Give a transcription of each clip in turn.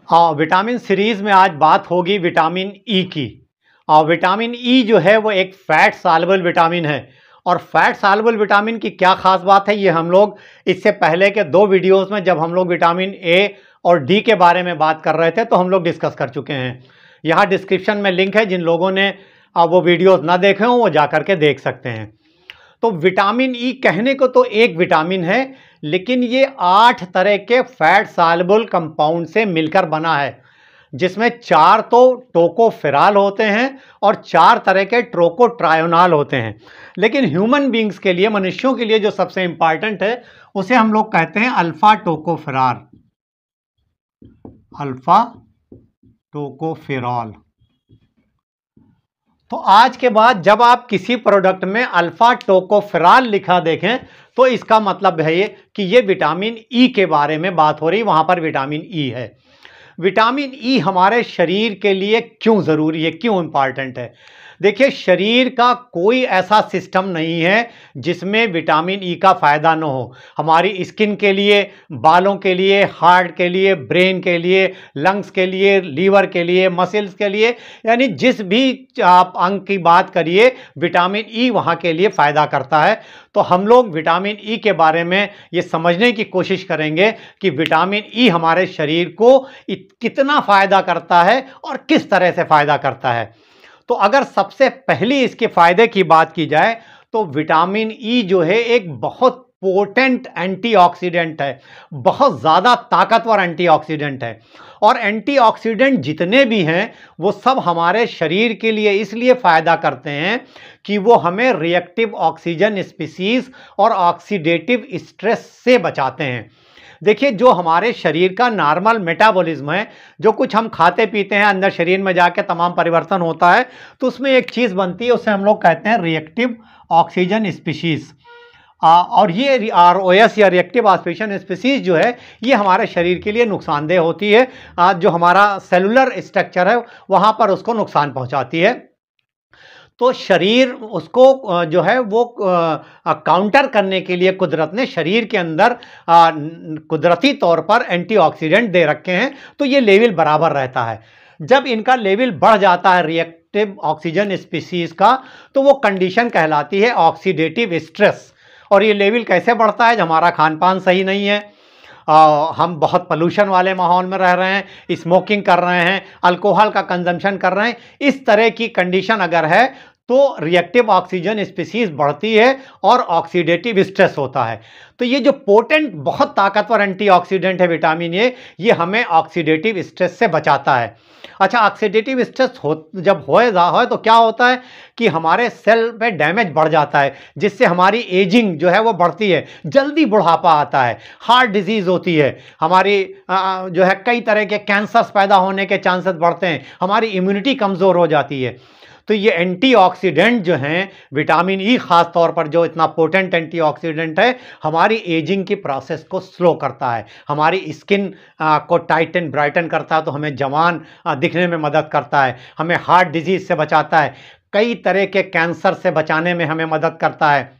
Vitamin series में आज बात होगी विटामिन ई की। विटामिन ई जो है वो एक फैट सॉल्युबल विटामिन है। और फैट सॉल्युबल विटामिन की क्या ख़ास बात है, ये हम लोग इससे पहले के 2 वीडियोज़ में जब हम लोग विटामिन ए और डी के बारे में बात कर रहे थे तो हम लोग डिस्कस कर चुके हैं। यहाँ डिस्क्रिप्शन में लिंक है, जिन लोगों ने वो वीडियोज़ ना देखे हों वो जा कर के देख सकते हैं। तो विटामिन ई कहने को तो एक विटामिन है, लेकिन ये 8 तरह के फैट सॉल्युबल कंपाउंड से मिलकर बना है, जिसमें 4 तो टोकोफेरॉल होते हैं और 4 तरह के ट्रोकोट्रायोनॉल होते हैं। लेकिन ह्यूमन बींग्स के लिए, मनुष्यों के लिए जो सबसे इंपॉर्टेंट है उसे हम लोग कहते हैं अल्फा टोकोफेरॉल। Alpha tocopherol. तो आज के बाद जब आप किसी प्रोडक्ट में अल्फा टोकोफेरॉल लिखा देखें तो इसका मतलब है ये कि ये विटामिन ई के बारे में बात हो रही, वहां पर विटामिन ई है। विटामिन ई हमारे शरीर के लिए क्यों ज़रूरी है, क्यों इम्पॉर्टेंट है? देखिए, शरीर का कोई ऐसा सिस्टम नहीं है जिसमें विटामिन ई का फ़ायदा न हो। हमारी स्किन के लिए, बालों के लिए, हार्ट के लिए, ब्रेन के लिए, लंग्स के लिए, लीवर के लिए, मसल्स के लिए, यानी जिस भी आप अंग की बात करिए विटामिन ई वहाँ के लिए फ़ायदा करता है। तो हम लोग विटामिन ई के बारे में ये समझने की कोशिश करेंगे कि विटामिन ई हमारे शरीर को कितना फ़ायदा करता है और किस तरह से फ़ायदा करता है। तो अगर सबसे पहली इसके फ़ायदे की बात की जाए तो विटामिन ई जो है एक बहुत पोटेंट एंटीऑक्सीडेंट है, बहुत ज़्यादा ताकतवर एंटीऑक्सीडेंट है। और एंटीऑक्सीडेंट जितने भी हैं वो सब हमारे शरीर के लिए इसलिए फ़ायदा करते हैं कि वो हमें रिएक्टिव ऑक्सीजन स्पीसीज़ और ऑक्सीडेटिव स्ट्रेस से बचाते हैं। देखिए, जो हमारे शरीर का नॉर्मल मेटाबॉलिज्म है, जो कुछ हम खाते पीते हैं, अंदर शरीर में जाके तमाम परिवर्तन होता है, तो उसमें एक चीज़ बनती है, उसे हम लोग कहते हैं रिएक्टिव ऑक्सीजन स्पीशीज़। और ये ROS या रिएक्टिव ऑक्सीजन स्पीशीज़ जो है ये हमारे शरीर के लिए नुकसानदेह होती है। जो हमारा सेलुलर स्ट्रक्चर है वहाँ पर उसको नुकसान पहुँचाती है। तो शरीर उसको जो है वो काउंटर करने के लिए कुदरत ने शरीर के अंदर कुदरती तौर पर एंटीऑक्सीडेंट दे रखे हैं, तो ये लेवल बराबर रहता है। जब इनका लेवल बढ़ जाता है रिएक्टिव ऑक्सीजन स्पीशीज़ का, तो वो कंडीशन कहलाती है ऑक्सीडेटिव स्ट्रेस। और ये लेवल कैसे बढ़ता है? जब हमारा खान पान सही नहीं है, हम बहुत पोल्यूशन वाले माहौल में रह रहे हैं, स्मोकिंग कर रहे हैं, अल्कोहल का कंजम्पशन कर रहे हैं, इस तरह की कंडीशन अगर है तो रिएक्टिव ऑक्सीजन स्पीशीज़ बढ़ती है और ऑक्सीडेटिव स्ट्रेस होता है। तो ये जो पोटेंट बहुत ताकतवर एंटीऑक्सीडेंट है विटामिन ए, ये हमें ऑक्सीडेटिव स्ट्रेस से बचाता है। अच्छा, ऑक्सीडेटिव स्ट्रेस जब होए तो क्या होता है कि हमारे सेल पे डैमेज बढ़ जाता है, जिससे हमारी एजिंग जो है वो बढ़ती है, जल्दी बुढ़ापा आता है, हार्ट डिजीज़ होती है, हमारी जो है कई तरह के कैंसर्स पैदा होने के चांसेस बढ़ते हैं, हमारी इम्यूनिटी कमज़ोर हो जाती है। तो ये एंटीऑक्सीडेंट जो हैं, विटामिन ई ख़ास तौर पर जो इतना पोटेंट एंटीऑक्सीडेंट है, हमारी एजिंग की प्रोसेस को स्लो करता है, हमारी स्किन को टाइटन ब्राइटन करता है, तो हमें जवान दिखने में मदद करता है, हमें हार्ट डिजीज़ से बचाता है, कई तरह के कैंसर से बचाने में हमें मदद करता है,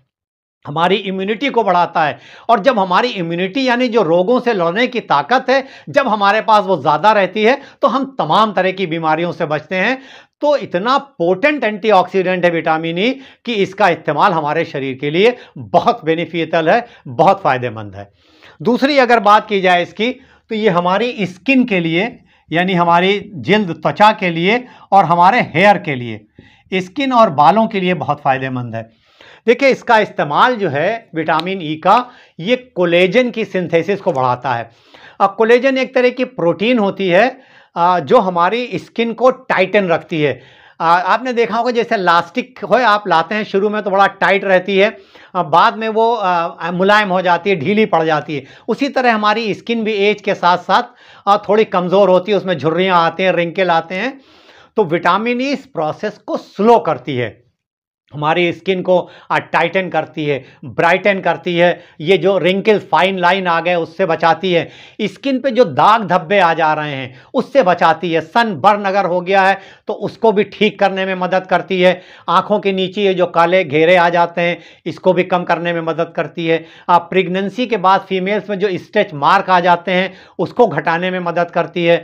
हमारी इम्यूनिटी को बढ़ाता है। और जब हमारी इम्यूनिटी यानी जो रोगों से लड़ने की ताकत है, जब हमारे पास वो ज़्यादा रहती है तो हम तमाम तरह की बीमारियों से बचते हैं। तो इतना पोटेंट एंटीऑक्सीडेंट है विटामिन ई कि इसका इस्तेमाल हमारे शरीर के लिए बहुत बेनिफिशियल है, बहुत फ़ायदेमंद है। दूसरी अगर बात की जाए इसकी, तो ये हमारी स्किन के लिए, यानी हमारी जिल्द, त्वचा के लिए और हमारे हेयर के लिए, स्किन और बालों के लिए बहुत फ़ायदेमंद है। देखिए, इसका इस्तेमाल जो है विटामिन ई का, ये कोलेजन की सिंथेसिस को बढ़ाता है। कोलेजन एक तरह की प्रोटीन होती है जो हमारी स्किन को टाइटन रखती है। आपने देखा होगा जैसे लास्टिक हो आप लाते हैं, शुरू में तो बड़ा टाइट रहती है, बाद में वो मुलायम हो जाती है, ढीली पड़ जाती है। उसी तरह हमारी स्किन भी एज के साथ साथ थोड़ी कमज़ोर होती है, उसमें झुर्रियाँ आते हैं, रिंकल आते हैं। तो विटामिन ई इस प्रोसेस को स्लो करती है, हमारी स्किन को टाइटन करती है, ब्राइटन करती है, ये जो रिंकल फाइन लाइन आ गए उससे बचाती है, स्किन पे जो दाग धब्बे आ जा रहे हैं उससे बचाती है, सन बर्न अगर हो गया है तो उसको भी ठीक करने में मदद करती है, आँखों के नीचे ये जो काले घेरे आ जाते हैं इसको भी कम करने में मदद करती है, प्रेगनेंसी के बाद फीमेल्स में जो स्ट्रेच मार्क आ जाते हैं उसको घटाने में मदद करती है।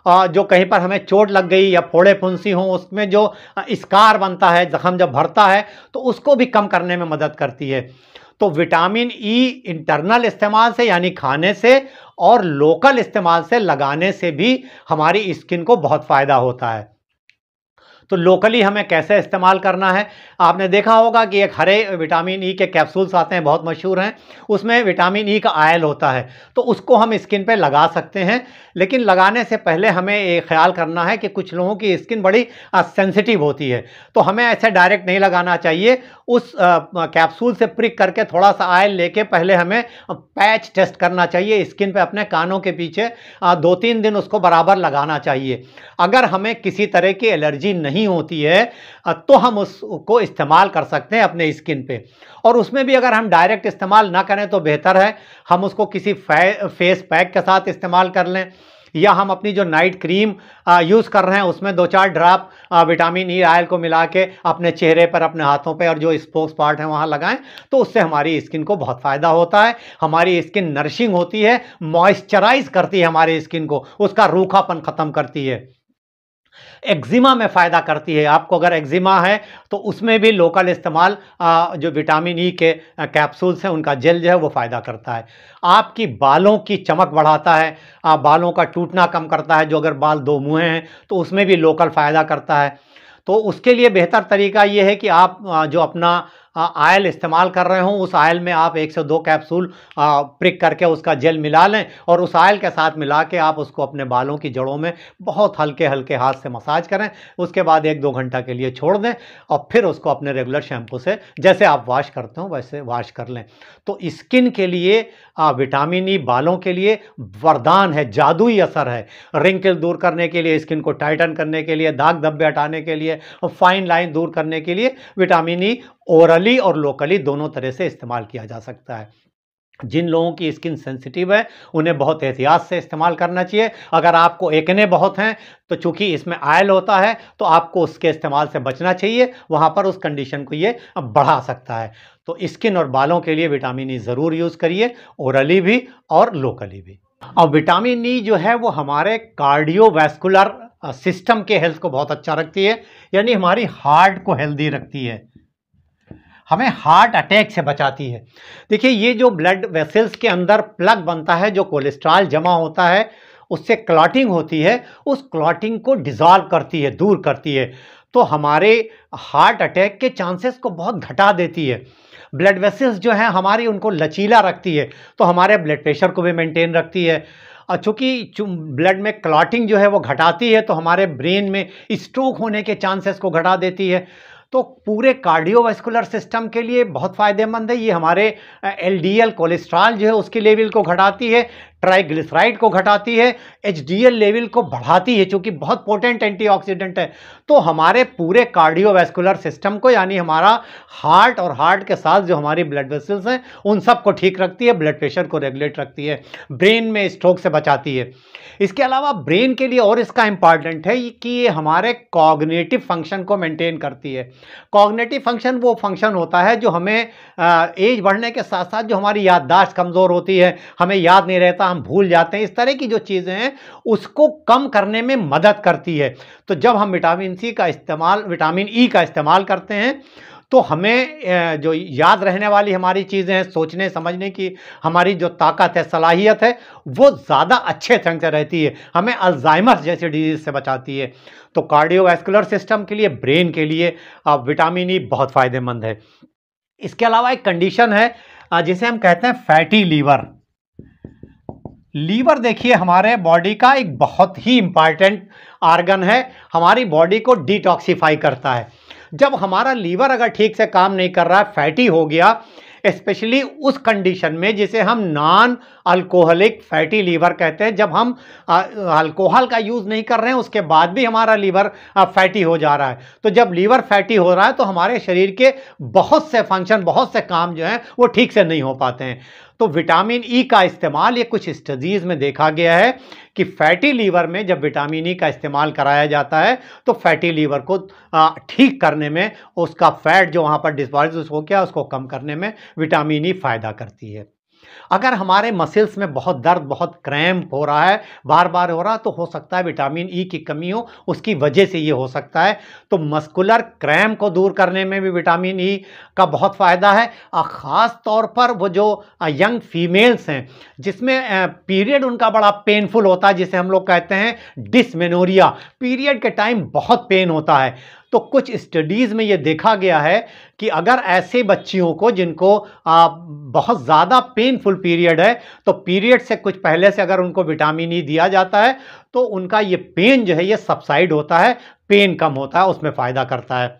जो कहीं पर हमें चोट लग गई या फोड़े फुंसी हो, उसमें जो स्कार बनता है, जख्म जब भरता है, तो उसको भी कम करने में मदद करती है। तो विटामिन ई इंटरनल इस्तेमाल से यानी खाने से और लोकल इस्तेमाल से लगाने से भी हमारी स्किन को बहुत फ़ायदा होता है। तो लोकली हमें कैसे इस्तेमाल करना है, आपने देखा होगा कि एक हरे विटामिन ई के कैप्सूल्स आते हैं, बहुत मशहूर हैं, उसमें विटामिन ई का आयल होता है, तो उसको हम स्किन पे लगा सकते हैं। लेकिन लगाने से पहले हमें ये ख्याल करना है कि कुछ लोगों की स्किन बड़ी सेंसिटिव होती है, तो हमें ऐसे डायरेक्ट नहीं लगाना चाहिए। उस कैप्सूल से प्रिक करके थोड़ा सा आयल लेके पहले हमें पैच टेस्ट करना चाहिए स्किन पे, अपने कानों के पीछे 2-3 दिन उसको बराबर लगाना चाहिए। अगर हमें किसी तरह की एलर्जी नहीं होती है तो हम उसको इस्तेमाल कर सकते हैं अपने स्किन पे, और उसमें भी अगर हम डायरेक्ट इस्तेमाल ना करें तो बेहतर है हम उसको किसी फेस पैक के साथ इस्तेमाल कर लें, या हम अपनी जो नाइट क्रीम यूज़ कर रहे हैं उसमें 2-4 ड्रॉप विटामिन ई आयल को मिला के अपने चेहरे पर, अपने हाथों पे और जो स्पोक्स पार्ट हैं वहाँ लगाएं, तो उससे हमारी स्किन को बहुत फ़ायदा होता है। हमारी स्किन नरिशिंग होती है, मॉइस्चराइज करती है हमारी स्किन को, उसका रूखापन ख़त्म करती है। एक्जिमा में फ़ायदा करती है, आपको अगर एक्जिमा है तो उसमें भी लोकल इस्तेमाल जो विटामिन ई के कैप्सूल्स हैं उनका जेल जो है वो फ़ायदा करता है। आपकी बालों की चमक बढ़ाता है, बालों का टूटना कम करता है, जो अगर बाल दो मुँहे हैं तो उसमें भी लोकल फ़ायदा करता है। तो उसके लिए बेहतर तरीका ये है कि आप जो अपना आयल इस्तेमाल कर रहे हों, उस आयल में आप 1 से 2 कैप्सूल प्रिक करके उसका जेल मिला लें, और उस आयल के साथ मिला के आप उसको अपने बालों की जड़ों में बहुत हल्के हल्के हाथ से मसाज करें। उसके बाद 1-2 घंटा के लिए छोड़ दें, और फिर उसको अपने रेगुलर शैम्पू से जैसे आप वॉश करते हो वैसे वॉश कर लें। तो स्किन के लिए विटामिन ई बालों के लिए वरदान है, जादुई असर है। रिंकल दूर करने के लिए, स्किन को टाइटन करने के लिए, दाग धब्बे हटाने के लिए और फाइन लाइन दूर करने के लिए विटामिन ई ओरली और लोकली दोनों तरह से इस्तेमाल किया जा सकता है। जिन लोगों की स्किन सेंसिटिव है उन्हें बहुत एहतियात से इस्तेमाल करना चाहिए। अगर आपको एक्ने बहुत हैं तो चूंकि इसमें आयल होता है तो आपको उसके इस्तेमाल से बचना चाहिए, वहाँ पर उस कंडीशन को ये बढ़ा सकता है। तो स्किन और बालों के लिए विटामिन ई ज़रूर यूज़ करिए, ओरली भी और लोकली भी। और विटामिन ई जो है वो हमारे कार्डियोवैस्कुलर सिस्टम के हेल्थ को बहुत अच्छा रखती है, यानी हमारी हार्ट को हेल्दी रखती है, हमें हार्ट अटैक से बचाती है। देखिए, ये जो ब्लड वेसल्स के अंदर प्लग बनता है, जो कोलेस्ट्रॉल जमा होता है उससे क्लॉटिंग होती है, उस क्लॉटिंग को डिसॉल्व करती है, दूर करती है, तो हमारे हार्ट अटैक के चांसेस को बहुत घटा देती है। ब्लड वेसल्स जो हैं हमारी, उनको लचीला रखती है, तो हमारे ब्लड प्रेशर को भी मेंटेन रखती है। और चूँकि ब्लड में क्लॉटिंग जो है वो घटाती है तो हमारे ब्रेन में स्ट्रोक होने के चांसेस को घटा देती है। तो पूरे कार्डियोवैस्कुलर सिस्टम के लिए बहुत फ़ायदेमंद है। ये हमारे एलडीएल कोलेस्ट्रॉल जो है उसके लेवल को घटाती है, ट्राइग्लिसराइड को घटाती है, एचडीएल लेवल को बढ़ाती है, चूँकि बहुत पोटेंट एंटीऑक्सीडेंट है। तो हमारे पूरे कार्डियोवैस्कुलर सिस्टम को, यानी हमारा हार्ट और हार्ट के साथ जो हमारी ब्लड वेसल्स हैं उन सब को ठीक रखती है, ब्लड प्रेशर को रेगुलेट रखती है, ब्रेन में स्ट्रोक से बचाती है। इसके अलावा ब्रेन के लिए और इसका इम्पॉर्टेंट है कि ये हमारे कॉग्निटिव फंक्शन को मेंटेन करती है। कॉग्निटिव फंक्शन वो फंक्शन होता है जो हमें एज बढ़ने के साथ साथ जो हमारी याददाश्त कमज़ोर होती है, हमें याद नहीं रहता, हम भूल जाते हैं, इस तरह की जो चीज़ें हैं उसको कम करने में मदद करती है। तो जब हम विटामिन ई का इस्तेमाल करते हैं तो हमें जो याद रहने वाली हमारी चीज़ें हैं, सोचने समझने की हमारी जो ताकत है, सलाहियत है, वो ज़्यादा अच्छे ढंग से रहती है, हमें अल्जाइमर जैसे डिजीज़ से बचाती है। तो कार्डियोवैस्कुलर सिस्टम के लिए, ब्रेन के लिए विटामिन ई बहुत फ़ायदेमंद है। इसके अलावा एक कंडीशन है जिसे हम कहते हैं फैटी लीवर। लीवर देखिए हमारे बॉडी का एक बहुत ही इम्पॉर्टेंट आर्गन है, हमारी बॉडी को डिटॉक्सिफाई करता है। जब हमारा लीवर अगर ठीक से काम नहीं कर रहा है, फैटी हो गया, स्पेशली उस कंडीशन में जिसे हम नॉन अल्कोहलिक फैटी लीवर कहते हैं, जब हम अल्कोहल का यूज़ नहीं कर रहे हैं उसके बाद भी हमारा लीवर फैटी हो जा रहा है, तो जब लीवर फैटी हो रहा है तो हमारे शरीर के बहुत से फंक्शन, बहुत से काम जो हैं वो ठीक से नहीं हो पाते हैं। तो विटामिन ई का इस्तेमाल, ये कुछ स्टडीज़ में देखा गया है कि फैटी लीवर में जब विटामिन ई का इस्तेमाल कराया जाता है तो फैटी लीवर को ठीक करने में, उसका फैट जो वहाँ पर डिस्पोज हो गया उसको कम करने में विटामिन ई फ़ायदा करती है। अगर हमारे मसल्स में बहुत दर्द, बहुत क्रैम्प हो रहा है, बार बार हो रहा है, तो हो सकता है विटामिन ई की कमी हो, उसकी वजह से ये हो सकता है। तो मस्कुलर क्रैम्प को दूर करने में भी विटामिन ई का बहुत फ़ायदा है। ख़ास तौर पर वो जो यंग फीमेल्स हैं जिसमें पीरियड उनका बड़ा पेनफुल होता है, जिसे हम लोग कहते हैं डिसमेनोरिया, पीरियड के टाइम बहुत पेन होता है। तो कुछ स्टडीज़ में ये देखा गया है कि अगर ऐसे बच्चियों को जिनको बहुत ज़्यादा पेनफुल पीरियड है, तो पीरियड से कुछ पहले से अगर उनको विटामिन ई दिया जाता है तो उनका ये पेन जो है ये सबसाइड होता है, पेन कम होता है, उसमें फ़ायदा करता है।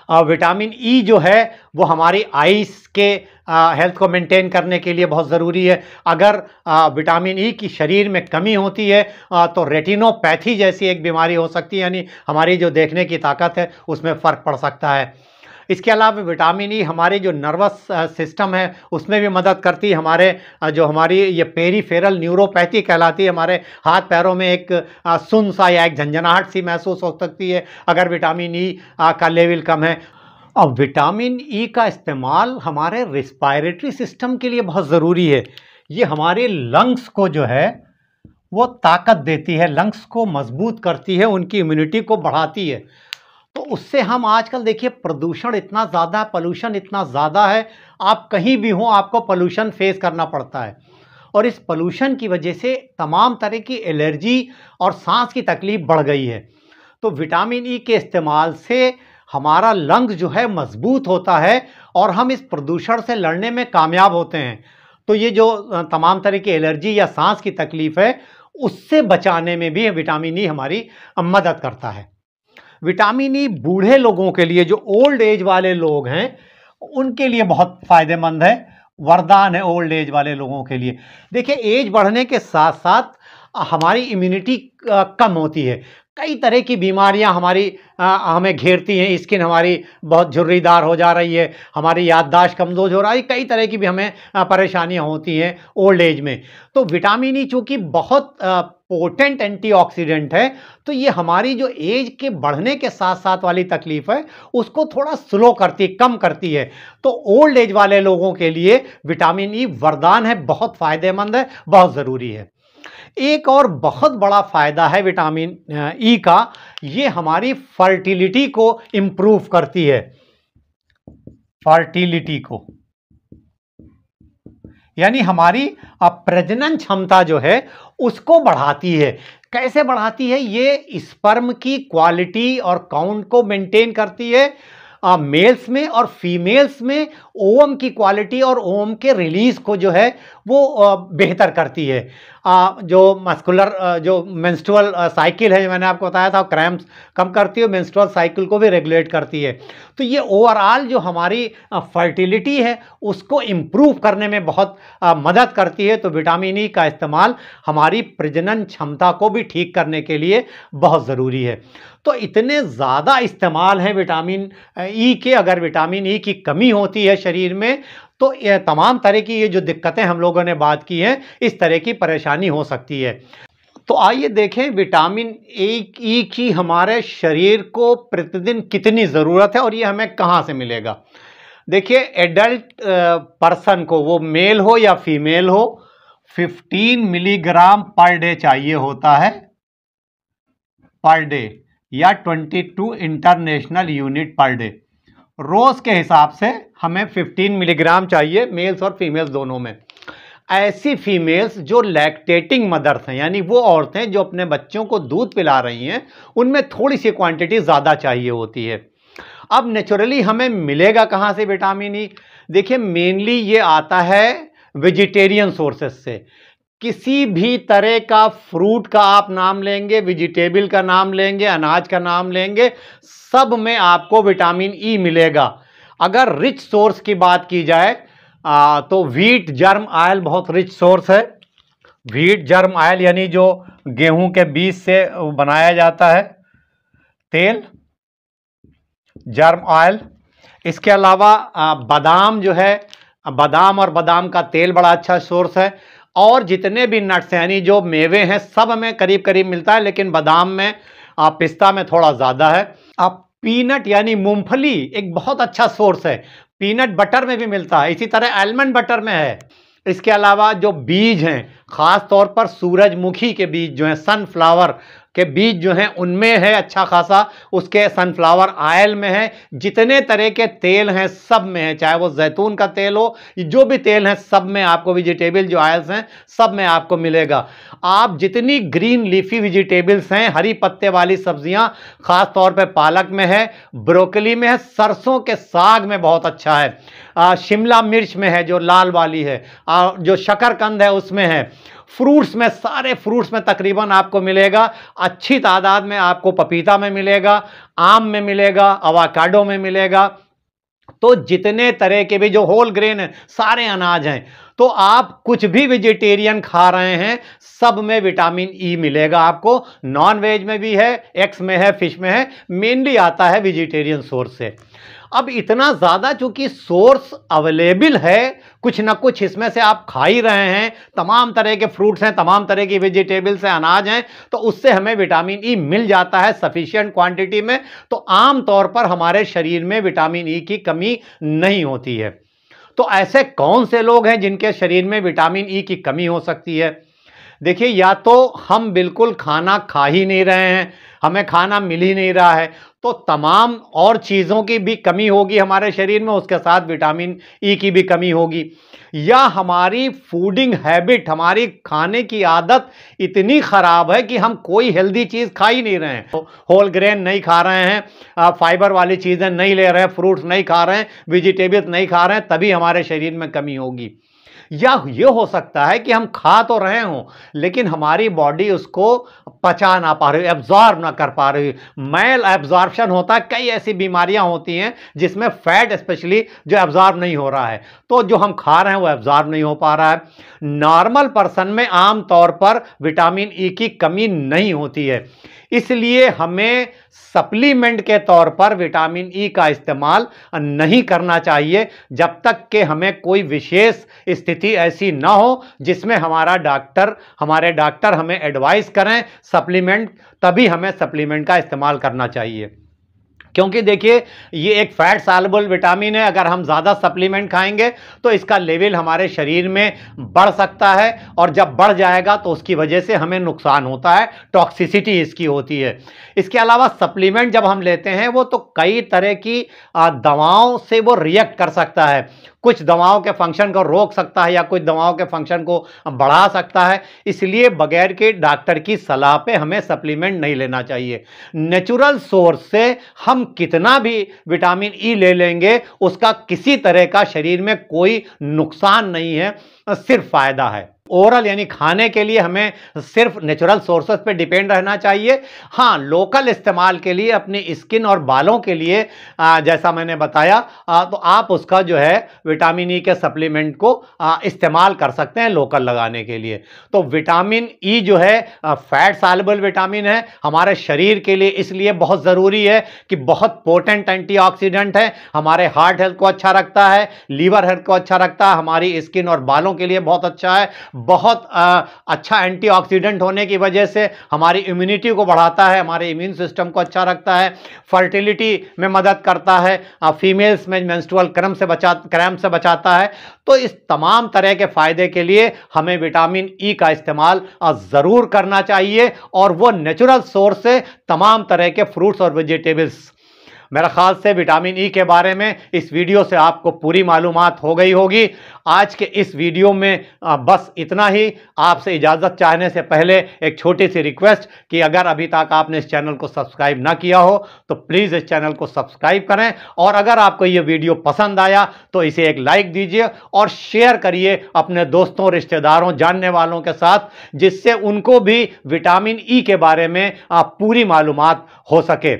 विटामिन ई जो है वो हमारी आइस के हेल्थ को मेंटेन करने के लिए बहुत ज़रूरी है। अगर विटामिन ई की शरीर में कमी होती है तो रेटिनोपैथी जैसी एक बीमारी हो सकती है, यानी हमारी जो देखने की ताकत है उसमें फ़र्क पड़ सकता है। इसके अलावा विटामिन ई हमारे जो नर्वस सिस्टम है उसमें भी मदद करती है। हमारी ये पेरीफेरल न्यूरोपैथी कहलाती है, हमारे हाथ पैरों में एक सुन सा या एक झंझनाहट सी महसूस हो सकती है अगर विटामिन ई का लेवल कम है। अब विटामिन ई का इस्तेमाल हमारे रिस्पायरेटरी सिस्टम के लिए बहुत ज़रूरी है। ये हमारे लंग्स को जो है वो ताकत देती है, लंग्स को मजबूत करती है, उनकी इम्यूनिटी को बढ़ाती है। तो उससे हम आजकल देखिए प्रदूषण इतना ज़्यादा है, पोल्यूशन इतना ज़्यादा है, आप कहीं भी हो आपको पोल्यूशन फेस करना पड़ता है। और इस पोल्यूशन की वजह से तमाम तरह की एलर्जी और सांस की तकलीफ बढ़ गई है। तो विटामिन ई के इस्तेमाल से हमारा लंग्स जो है मजबूत होता है और हम इस प्रदूषण से लड़ने में कामयाब होते हैं। तो ये जो तमाम तरह की एलर्जी या सांस की तकलीफ है उससे बचाने में भी विटामिन ई हमारी मदद करता है। विटामिन ई बूढ़े लोगों के लिए, जो ओल्ड एज वाले लोग हैं उनके लिए बहुत फ़ायदेमंद है, वरदान है ओल्ड एज वाले लोगों के लिए। देखिए एज बढ़ने के साथ साथ हमारी इम्यूनिटी कम होती है, कई तरह की बीमारियां हमें घेरती हैं, स्किन हमारी बहुत झुर्रीदार हो जा रही है, हमारी याददाश्त कमज़ोर हो रही है, कई तरह की भी हमें परेशानियां होती हैं ओल्ड एज में। तो विटामिन ई चूँकि बहुत पोटेंट एंटीऑक्सीडेंट है, तो ये हमारी जो एज के बढ़ने के साथ साथ वाली तकलीफ़ है उसको थोड़ा स्लो करती है, कम करती है। तो ओल्ड एज वाले लोगों के लिए विटामिन ई वरदान है, बहुत फ़ायदेमंद है, बहुत ज़रूरी है। एक और बहुत बड़ा फ़ायदा है विटामिन ई का, ये हमारी फर्टिलिटी को इम्प्रूव करती है, फर्टिलिटी को, यानी हमारी प्रजनन क्षमता जो है उसको बढ़ाती है। कैसे बढ़ाती है? ये स्पर्म की क्वालिटी और काउंट को मेंटेन करती है। मेल्स में और फीमेल्स में ओवम की क्वालिटी और ओवम के रिलीज को जो है वो बेहतर करती है। जो मस्कुलर जो मेंस्ट्रुअल साइकिल है, मैंने आपको बताया था, क्रैम्प्स कम करती है, मेंस्ट्रुअल साइकिल को भी रेगुलेट करती है। तो ये ओवरऑल जो हमारी फर्टिलिटी है उसको इम्प्रूव करने में बहुत मदद करती है। तो विटामिन ई का इस्तेमाल हमारी प्रजनन क्षमता को भी ठीक करने के लिए बहुत ज़रूरी है। तो इतने ज़्यादा इस्तेमाल हैं विटामिन ई के। अगर विटामिन ई की कमी होती है शरीर में तो ये तमाम तरह की ये जो दिक्कतें हम लोगों ने बात की हैं, इस तरह की परेशानी हो सकती है। तो आइए देखें विटामिन ई की हमारे शरीर को प्रतिदिन कितनी ज़रूरत है और ये हमें कहाँ से मिलेगा। देखिए एडल्ट पर्सन को, वो मेल हो या फीमेल हो, 15 मिलीग्राम पर डे चाहिए होता है, पर डे, या 22 इंटरनेशनल यूनिट पर डे। रोज़ के हिसाब से हमें 15 मिलीग्राम चाहिए, मेल्स और फीमेल्स दोनों में। ऐसी फीमेल्स जो लैक्टेटिंग मदर्स हैं, यानी वो औरतें जो अपने बच्चों को दूध पिला रही हैं, उनमें थोड़ी सी क्वांटिटी ज़्यादा चाहिए होती है। अब नेचुरली हमें मिलेगा कहाँ से विटामिन ई? देखिए मेनली ये आता है वेजिटेरियन सोर्सेस से। किसी भी तरह का फ्रूट का आप नाम लेंगे, वेजिटेबल का नाम लेंगे, अनाज का नाम लेंगे, सब में आपको विटामिन ई मिलेगा। अगर रिच सोर्स की बात की जाए तो व्हीट जर्म ऑयल बहुत रिच सोर्स है। व्हीट जर्म ऑयल यानी जो गेहूं के बीज से बनाया जाता है तेल, जर्म ऑयल। इसके अलावा बादाम जो है, बादाम और बादाम का तेल बड़ा अच्छा सोर्स है। और जितने भी नट्स हैं, यानी जो मेवे हैं, सब में करीब करीब मिलता है, लेकिन बादाम में, पिस्ता में थोड़ा ज़्यादा है। अब पीनट यानी मूंगफली एक बहुत अच्छा सोर्स है, पीनट बटर में भी मिलता है, इसी तरह आलमंड बटर में है। इसके अलावा जो बीज हैं, ख़ास तौर पर सूरजमुखी के बीज जो हैं, सनफ्लावर के बीज जो हैं उनमें है अच्छा खासा, उसके सनफ्लावर ऑयल में है, जितने तरह के तेल हैं सब में है, चाहे वो जैतून का तेल हो, जो भी तेल हैं सब में आपको वेजिटेबल जो ऑयल्स हैं सब में आपको मिलेगा। आप जितनी ग्रीन लीफी वेजिटेबल्स हैं, हरी पत्ते वाली सब्जियां, खास तौर पे पालक में है, ब्रोकली में है, सरसों के साग में बहुत अच्छा है, शिमला मिर्च में है जो लाल वाली है, जो शकरकंद है उसमें है, फ्रूट्स में, सारे फ्रूट्स में तकरीबन आपको मिलेगा, अच्छी तादाद में आपको पपीता में मिलेगा, आम में मिलेगा, अवाकाडो में मिलेगा। तो जितने तरह के भी जो होल ग्रेन है, सारे अनाज हैं, तो आप कुछ भी वेजिटेरियन खा रहे हैं सब में विटामिन ई मिलेगा आपको। नॉन वेज में भी है, एग्स में है, फिश में है, मेनली आता है वेजिटेरियन सोर्स से। अब इतना ज़्यादा चूंकि सोर्स अवेलेबल है, कुछ ना कुछ इसमें से आप खा ही रहे हैं, तमाम तरह के फ्रूट्स हैं, तमाम तरह की वेजिटेबल्स हैं, अनाज हैं, तो उससे हमें विटामिन ई मिल जाता है सफिशिएंट क्वांटिटी में। तो आम तौर पर हमारे शरीर में विटामिन ई की कमी नहीं होती है। तो ऐसे कौन से लोग हैं जिनके शरीर में विटामिन ई की कमी हो सकती है? देखिए, या तो हम बिल्कुल खाना खा ही नहीं रहे हैं, हमें खाना मिल ही नहीं रहा है, तो तमाम और चीज़ों की भी कमी होगी हमारे शरीर में, उसके साथ विटामिन ई की भी कमी होगी। या हमारी फूडिंग हैबिट, हमारी खाने की आदत इतनी ख़राब है कि हम कोई हेल्दी चीज़ खा ही नहीं रहे हैं, होल ग्रेन नहीं खा रहे हैं, फाइबर वाली चीज़ें नहीं ले रहे हैं, फ्रूट्स नहीं खा रहे हैं, वेजिटेबल्स नहीं खा रहे हैं, तभी हमारे शरीर में कमी होगी। या ये हो सकता है कि हम खा तो रहे हों लेकिन हमारी बॉडी उसको पचा ना पा रही, एब्जॉर्ब ना कर पा रही, मैल एब्जॉर्प्शन होता है, कई ऐसी बीमारियां होती हैं जिसमें फैट स्पेशली जो एब्जॉर्ब नहीं हो रहा है, तो जो हम खा रहे हैं वो एब्जॉर्ब नहीं हो पा रहा है। नॉर्मल पर्सन में आम तौर पर विटामिन ई की कमी नहीं होती है, इसलिए हमें सप्लीमेंट के तौर पर विटामिन ई का इस्तेमाल नहीं करना चाहिए जब तक कि हमें कोई विशेष स्थिति ऐसी ना हो जिसमें हमारे डॉक्टर हमें एडवाइस करें सप्लीमेंट, तभी हमें सप्लीमेंट का इस्तेमाल करना चाहिए। क्योंकि देखिए, ये एक फैट सॉल्युबल विटामिन है, अगर हम ज़्यादा सप्लीमेंट खाएंगे तो इसका लेवल हमारे शरीर में बढ़ सकता है, और जब बढ़ जाएगा तो उसकी वजह से हमें नुकसान होता है, टॉक्सिसिटी इसकी होती है। इसके अलावा सप्लीमेंट जब हम लेते हैं वो तो कई तरह की दवाओं से वो रिएक्ट कर सकता है, कुछ दवाओं के फंक्शन को रोक सकता है या कुछ दवाओं के फंक्शन को बढ़ा सकता है, इसलिए बगैर के डॉक्टर की सलाह पे हमें सप्लीमेंट नहीं लेना चाहिए। नेचुरल सोर्स से हम कितना भी विटामिन ई ले लेंगे उसका किसी तरह का शरीर में कोई नुकसान नहीं है, सिर्फ फायदा है। ओरल यानी खाने के लिए हमें सिर्फ नेचुरल सोर्सेस पे डिपेंड रहना चाहिए। हाँ, लोकल इस्तेमाल के लिए अपनी स्किन और बालों के लिए जैसा मैंने बताया तो आप उसका जो है विटामिन ई के सप्लीमेंट को इस्तेमाल कर सकते हैं लोकल लगाने के लिए। तो विटामिन ई जो है फैट सॉल्युबल विटामिन है, हमारे शरीर के लिए इसलिए बहुत ज़रूरी है कि बहुत पोटेंट एंटीऑक्सीडेंट है, हमारे हार्ट हेल्थ को अच्छा रखता है, लीवर हेल्थ को अच्छा रखता है, हमारी स्किन और बालों के लिए बहुत अच्छा है, बहुत अच्छा एंटीऑक्सीडेंट होने की वजह से हमारी इम्यूनिटी को बढ़ाता है, हमारे इम्यून सिस्टम को अच्छा रखता है, फर्टिलिटी में मदद करता है, फीमेल्स में मेंस्ट्रुअल क्रैम्प से बचाता है। तो इस तमाम तरह के फायदे के लिए हमें विटामिन ई का इस्तेमाल ज़रूर करना चाहिए, और वो नेचुरल सोर्स से तमाम तरह के फ्रूट्स और वेजिटेबल्स। मेरा ख्याल से विटामिन ई के बारे में इस वीडियो से आपको पूरी मालूमात हो गई होगी। आज के इस वीडियो में बस इतना ही। आपसे इजाज़त चाहने से पहले एक छोटी सी रिक्वेस्ट कि अगर अभी तक आपने इस चैनल को सब्सक्राइब ना किया हो तो प्लीज़ इस चैनल को सब्सक्राइब करें, और अगर आपको ये वीडियो पसंद आया तो इसे एक लाइक दीजिए और शेयर करिए अपने दोस्तों, रिश्तेदारों, जानने वालों के साथ, जिससे उनको भी विटामिन ई के बारे में पूरी मालूमात हो सके।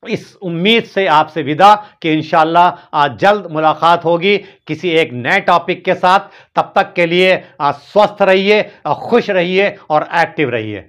इस उम्मीद से आपसे विदा कि इंशाअल्लाह जल्द मुलाकात होगी किसी एक नए टॉपिक के साथ। तब तक के लिए स्वस्थ रहिए, खुश रहिए और एक्टिव रहिए।